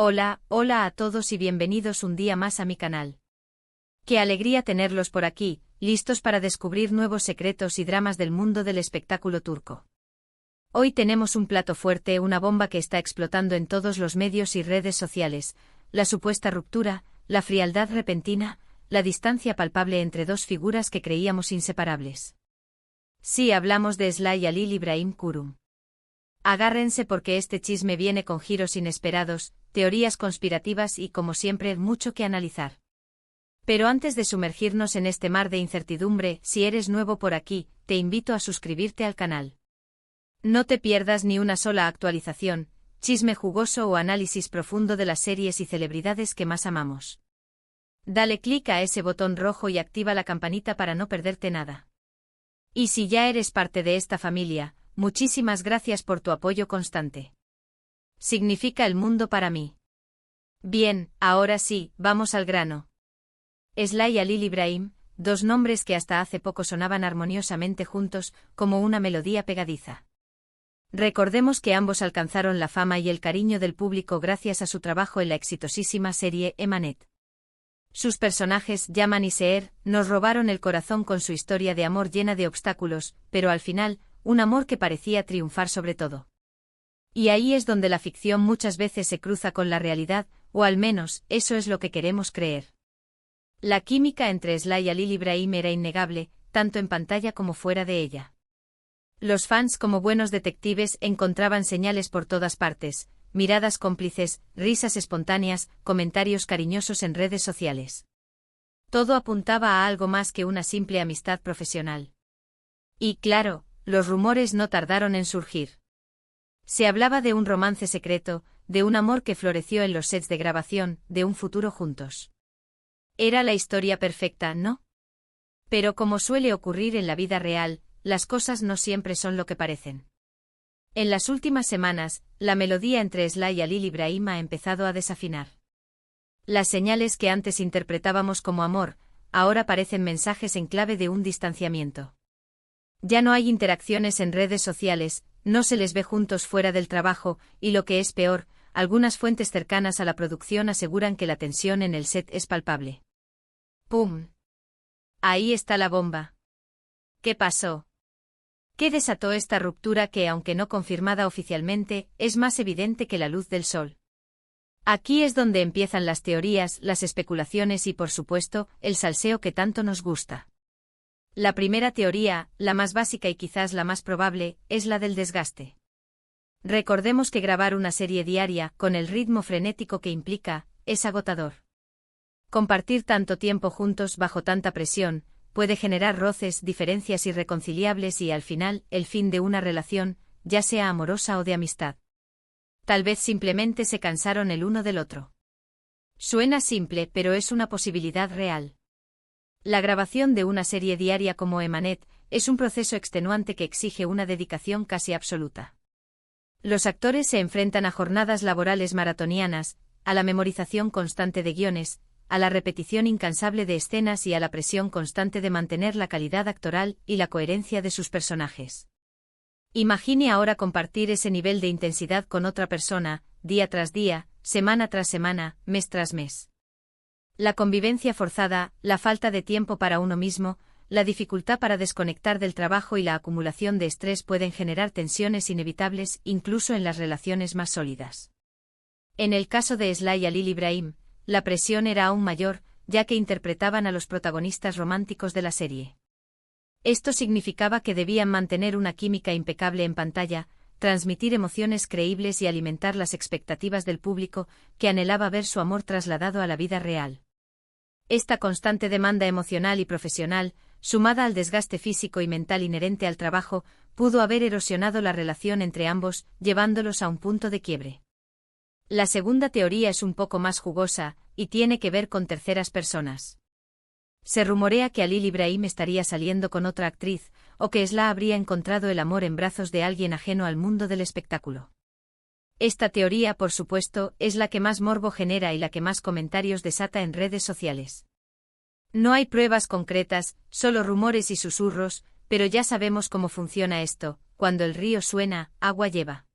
Hola a todos y bienvenidos un día más a mi canal. Qué alegría tenerlos por aquí, listos para descubrir nuevos secretos y dramas del mundo del espectáculo turco. Hoy tenemos un plato fuerte, una bomba que está explotando en todos los medios y redes sociales, la supuesta ruptura, la frialdad repentina, la distancia palpable entre dos figuras que creíamos inseparables. Sí, hablamos de Eslay Halil Ibrahim Kurum. Agárrense porque este chisme viene con giros inesperados, teorías conspirativas y, como siempre, mucho que analizar. Pero antes de sumergirnos en este mar de incertidumbre, si eres nuevo por aquí, te invito a suscribirte al canal. No te pierdas ni una sola actualización, chisme jugoso o análisis profundo de las series y celebridades que más amamos. Dale clic a ese botón rojo y activa la campanita para no perderte nada. Y si ya eres parte de esta familia, muchísimas gracias por tu apoyo constante. Significa el mundo para mí. Bien, ahora sí, vamos al grano. Eslay Halil Ibrahim, dos nombres que hasta hace poco sonaban armoniosamente juntos, como una melodía pegadiza. Recordemos que ambos alcanzaron la fama y el cariño del público gracias a su trabajo en la exitosísima serie Emanet. Sus personajes, Yaman y Seher, nos robaron el corazón con su historia de amor llena de obstáculos, pero al final, un amor que parecía triunfar sobre todo. Y ahí es donde la ficción muchas veces se cruza con la realidad, o al menos, eso es lo que queremos creer. La química entre Eslay Halil Ibrahim era innegable, tanto en pantalla como fuera de ella. Los fans, como buenos detectives, encontraban señales por todas partes, miradas cómplices, risas espontáneas, comentarios cariñosos en redes sociales. Todo apuntaba a algo más que una simple amistad profesional. Y claro, los rumores no tardaron en surgir. Se hablaba de un romance secreto, de un amor que floreció en los sets de grabación, de un futuro juntos. Era la historia perfecta, ¿no? Pero como suele ocurrir en la vida real, las cosas no siempre son lo que parecen. En las últimas semanas, la melodía entre Eslay Halil Ibrahim ha empezado a desafinar. Las señales que antes interpretábamos como amor, ahora parecen mensajes en clave de un distanciamiento. Ya no hay interacciones en redes sociales, no se les ve juntos fuera del trabajo, y lo que es peor, algunas fuentes cercanas a la producción aseguran que la tensión en el set es palpable. ¡Pum! Ahí está la bomba. ¿Qué pasó? ¿Qué desató esta ruptura que, aunque no confirmada oficialmente, es más evidente que la luz del sol? Aquí es donde empiezan las teorías, las especulaciones y, por supuesto, el salseo que tanto nos gusta. La primera teoría, la más básica y quizás la más probable, es la del desgaste. Recordemos que grabar una serie diaria, con el ritmo frenético que implica, es agotador. Compartir tanto tiempo juntos bajo tanta presión, puede generar roces, diferencias irreconciliables y, al final, el fin de una relación, ya sea amorosa o de amistad. Tal vez simplemente se cansaron el uno del otro. Suena simple, pero es una posibilidad real. La grabación de una serie diaria como Emanet es un proceso extenuante que exige una dedicación casi absoluta. Los actores se enfrentan a jornadas laborales maratonianas, a la memorización constante de guiones, a la repetición incansable de escenas y a la presión constante de mantener la calidad actoral y la coherencia de sus personajes. Imagine ahora compartir ese nivel de intensidad con otra persona, día tras día, semana tras semana, mes tras mes. La convivencia forzada, la falta de tiempo para uno mismo, la dificultad para desconectar del trabajo y la acumulación de estrés pueden generar tensiones inevitables incluso en las relaciones más sólidas. En el caso de Eslay Halil Ibrahim, la presión era aún mayor, ya que interpretaban a los protagonistas románticos de la serie. Esto significaba que debían mantener una química impecable en pantalla, transmitir emociones creíbles y alimentar las expectativas del público, que anhelaba ver su amor trasladado a la vida real. Esta constante demanda emocional y profesional, sumada al desgaste físico y mental inherente al trabajo, pudo haber erosionado la relación entre ambos, llevándolos a un punto de quiebre. La segunda teoría es un poco más jugosa, y tiene que ver con terceras personas. Se rumorea que Halil Ibrahim estaría saliendo con otra actriz, o que Eslay habría encontrado el amor en brazos de alguien ajeno al mundo del espectáculo. Esta teoría, por supuesto, es la que más morbo genera y la que más comentarios desata en redes sociales. No hay pruebas concretas, solo rumores y susurros, pero ya sabemos cómo funciona esto, cuando el río suena, agua lleva.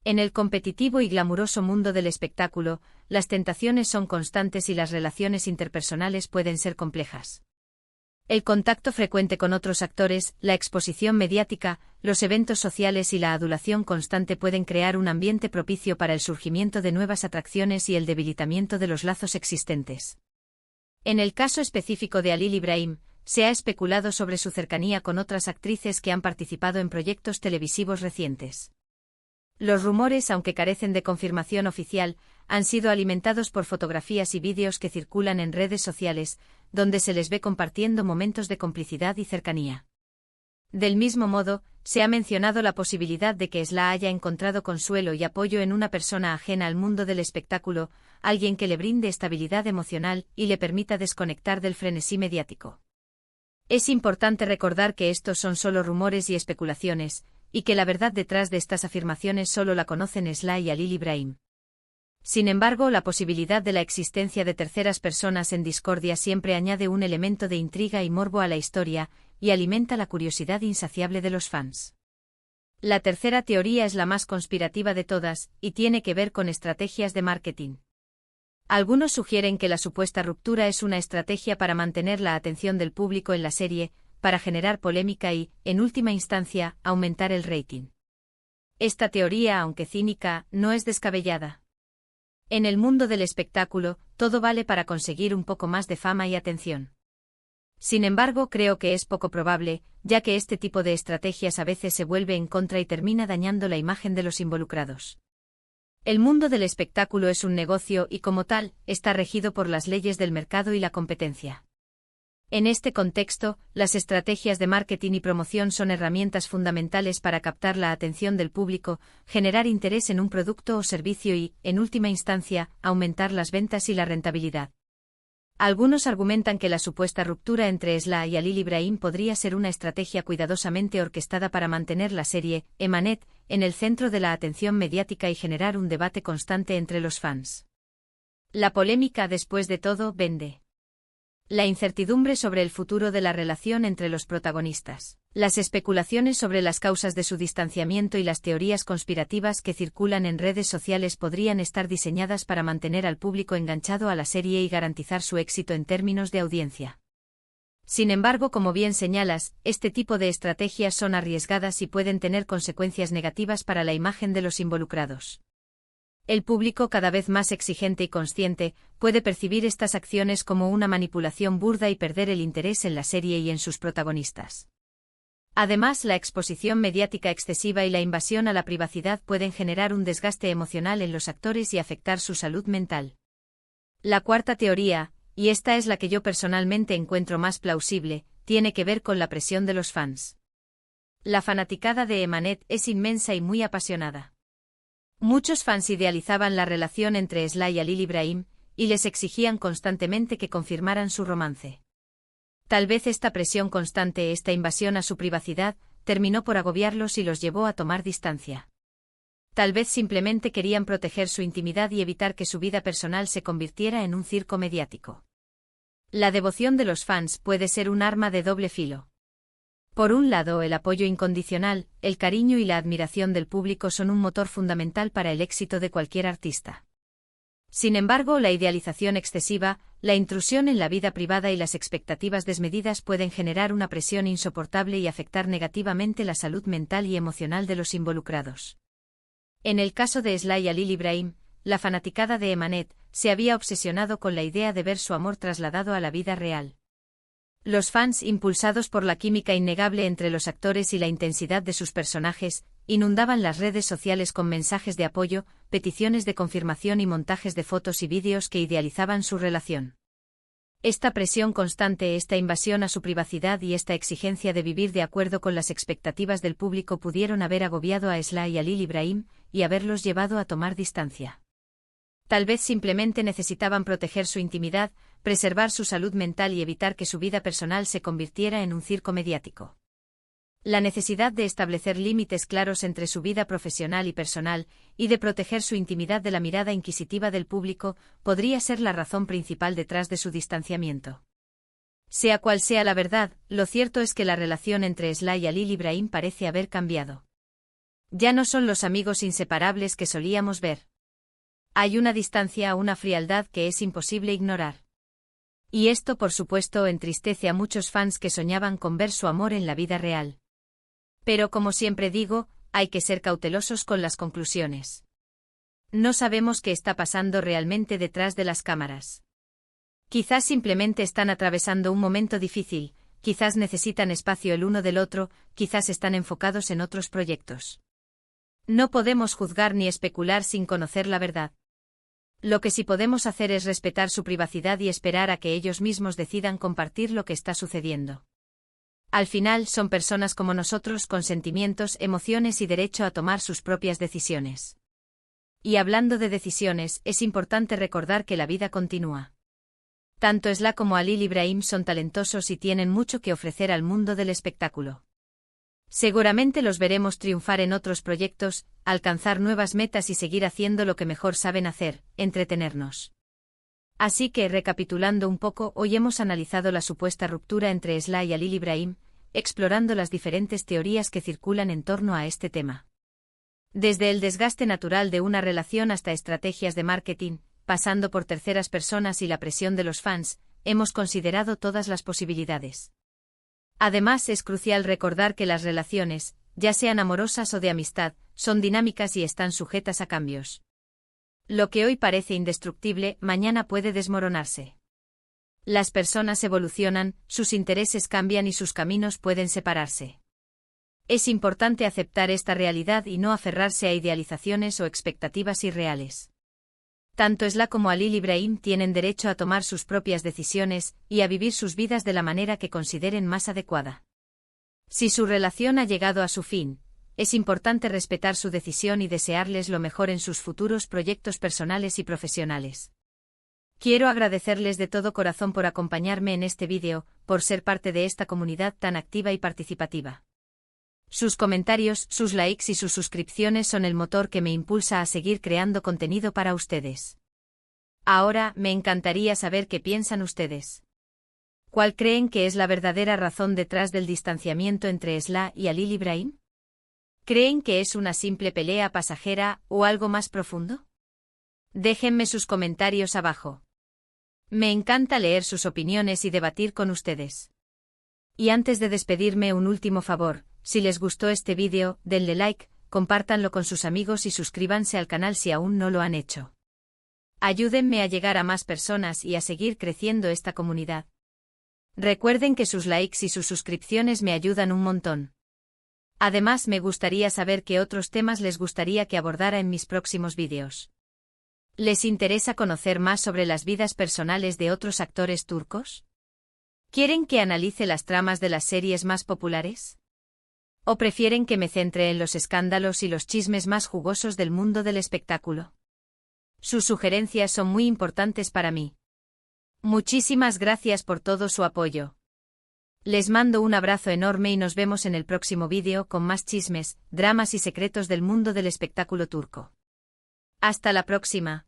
En el competitivo y glamuroso mundo del espectáculo, las tentaciones son constantes y las relaciones interpersonales pueden ser complejas. El contacto frecuente con otros actores, la exposición mediática, los eventos sociales y la adulación constante pueden crear un ambiente propicio para el surgimiento de nuevas atracciones y el debilitamiento de los lazos existentes. En el caso específico de Halil Ibrahim, se ha especulado sobre su cercanía con otras actrices que han participado en proyectos televisivos recientes. Los rumores, aunque carecen de confirmación oficial, han sido alimentados por fotografías y vídeos que circulan en redes sociales, donde se les ve compartiendo momentos de complicidad y cercanía. Del mismo modo, se ha mencionado la posibilidad de que Esla haya encontrado consuelo y apoyo en una persona ajena al mundo del espectáculo, alguien que le brinde estabilidad emocional y le permita desconectar del frenesí mediático. Es importante recordar que estos son solo rumores y especulaciones, y que la verdad detrás de estas afirmaciones solo la conocen Esla y Halil Ibrahim. Sin embargo, la posibilidad de la existencia de terceras personas en discordia siempre añade un elemento de intriga y morbo a la historia, y alimenta la curiosidad insaciable de los fans. La tercera teoría es la más conspirativa de todas, y tiene que ver con estrategias de marketing. Algunos sugieren que la supuesta ruptura es una estrategia para mantener la atención del público en la serie, para generar polémica y, en última instancia, aumentar el rating. Esta teoría, aunque cínica, no es descabellada. En el mundo del espectáculo, todo vale para conseguir un poco más de fama y atención. Sin embargo, creo que es poco probable, ya que este tipo de estrategias a veces se vuelve en contra y termina dañando la imagen de los involucrados. El mundo del espectáculo es un negocio y, como tal, está regido por las leyes del mercado y la competencia. En este contexto, las estrategias de marketing y promoción son herramientas fundamentales para captar la atención del público, generar interés en un producto o servicio y, en última instancia, aumentar las ventas y la rentabilidad. Algunos argumentan que la supuesta ruptura entre Esla y Halil Ibrahim podría ser una estrategia cuidadosamente orquestada para mantener la serie, Emanet, en el centro de la atención mediática y generar un debate constante entre los fans. La polémica, después de todo, vende. La incertidumbre sobre el futuro de la relación entre los protagonistas, las especulaciones sobre las causas de su distanciamiento y las teorías conspirativas que circulan en redes sociales podrían estar diseñadas para mantener al público enganchado a la serie y garantizar su éxito en términos de audiencia. Sin embargo, como bien señalas, este tipo de estrategias son arriesgadas y pueden tener consecuencias negativas para la imagen de los involucrados. El público, cada vez más exigente y consciente, puede percibir estas acciones como una manipulación burda y perder el interés en la serie y en sus protagonistas. Además, la exposición mediática excesiva y la invasión a la privacidad pueden generar un desgaste emocional en los actores y afectar su salud mental. La cuarta teoría, y esta es la que yo personalmente encuentro más plausible, tiene que ver con la presión de los fans. La fanaticada de Emanet es inmensa y muy apasionada. Muchos fans idealizaban la relación entre Esla y Halil Ibrahim, y les exigían constantemente que confirmaran su romance. Tal vez esta presión constante, esta invasión a su privacidad, terminó por agobiarlos y los llevó a tomar distancia. Tal vez simplemente querían proteger su intimidad y evitar que su vida personal se convirtiera en un circo mediático. La devoción de los fans puede ser un arma de doble filo. Por un lado, el apoyo incondicional, el cariño y la admiración del público son un motor fundamental para el éxito de cualquier artista. Sin embargo, la idealización excesiva, la intrusión en la vida privada y las expectativas desmedidas pueden generar una presión insoportable y afectar negativamente la salud mental y emocional de los involucrados. En el caso de Esla y Halil Ibrahim, la fanaticada de Emanet se había obsesionado con la idea de ver su amor trasladado a la vida real. Los fans, impulsados por la química innegable entre los actores y la intensidad de sus personajes, inundaban las redes sociales con mensajes de apoyo, peticiones de confirmación y montajes de fotos y vídeos que idealizaban su relación. Esta presión constante, esta invasión a su privacidad y esta exigencia de vivir de acuerdo con las expectativas del público pudieron haber agobiado a Esla y Halil Ibrahim, y haberlos llevado a tomar distancia. Tal vez simplemente necesitaban proteger su intimidad, preservar su salud mental y evitar que su vida personal se convirtiera en un circo mediático. La necesidad de establecer límites claros entre su vida profesional y personal, y de proteger su intimidad de la mirada inquisitiva del público, podría ser la razón principal detrás de su distanciamiento. Sea cual sea la verdad, lo cierto es que la relación entre Esla y Halil Ibrahim parece haber cambiado. Ya no son los amigos inseparables que solíamos ver. Hay una distancia, una frialdad que es imposible ignorar. Y esto, por supuesto, entristece a muchos fans que soñaban con ver su amor en la vida real. Pero como siempre digo, hay que ser cautelosos con las conclusiones. No sabemos qué está pasando realmente detrás de las cámaras. Quizás simplemente están atravesando un momento difícil, quizás necesitan espacio el uno del otro, quizás están enfocados en otros proyectos. No podemos juzgar ni especular sin conocer la verdad. Lo que sí podemos hacer es respetar su privacidad y esperar a que ellos mismos decidan compartir lo que está sucediendo. Al final son personas como nosotros con sentimientos, emociones y derecho a tomar sus propias decisiones. Y hablando de decisiones, es importante recordar que la vida continúa. Tanto Sla como Halil Ibrahim son talentosos y tienen mucho que ofrecer al mundo del espectáculo. Seguramente los veremos triunfar en otros proyectos, alcanzar nuevas metas y seguir haciendo lo que mejor saben hacer, entretenernos. Así que, recapitulando un poco, hoy hemos analizado la supuesta ruptura entre Sla y Halil Ibrahim, explorando las diferentes teorías que circulan en torno a este tema. Desde el desgaste natural de una relación hasta estrategias de marketing, pasando por terceras personas y la presión de los fans, hemos considerado todas las posibilidades. Además, es crucial recordar que las relaciones, ya sean amorosas o de amistad, son dinámicas y están sujetas a cambios. Lo que hoy parece indestructible, mañana puede desmoronarse. Las personas evolucionan, sus intereses cambian y sus caminos pueden separarse. Es importante aceptar esta realidad y no aferrarse a idealizaciones o expectativas irreales. Tanto Sla como Halil Ibrahim tienen derecho a tomar sus propias decisiones y a vivir sus vidas de la manera que consideren más adecuada. Si su relación ha llegado a su fin, es importante respetar su decisión y desearles lo mejor en sus futuros proyectos personales y profesionales. Quiero agradecerles de todo corazón por acompañarme en este vídeo, por ser parte de esta comunidad tan activa y participativa. Sus comentarios, sus likes y sus suscripciones son el motor que me impulsa a seguir creando contenido para ustedes. Ahora, me encantaría saber qué piensan ustedes. ¿Cuál creen que es la verdadera razón detrás del distanciamiento entre Sla y Halil Ibrahim? ¿Creen que es una simple pelea pasajera o algo más profundo? Déjenme sus comentarios abajo. Me encanta leer sus opiniones y debatir con ustedes. Y antes de despedirme, un último favor. Si les gustó este vídeo, denle like, compártanlo con sus amigos y suscríbanse al canal si aún no lo han hecho. Ayúdenme a llegar a más personas y a seguir creciendo esta comunidad. Recuerden que sus likes y sus suscripciones me ayudan un montón. Además, me gustaría saber qué otros temas les gustaría que abordara en mis próximos vídeos. ¿Les interesa conocer más sobre las vidas personales de otros actores turcos? ¿Quieren que analice las tramas de las series más populares? ¿O prefieren que me centre en los escándalos y los chismes más jugosos del mundo del espectáculo? Sus sugerencias son muy importantes para mí. Muchísimas gracias por todo su apoyo. Les mando un abrazo enorme y nos vemos en el próximo vídeo con más chismes, dramas y secretos del mundo del espectáculo turco. Hasta la próxima.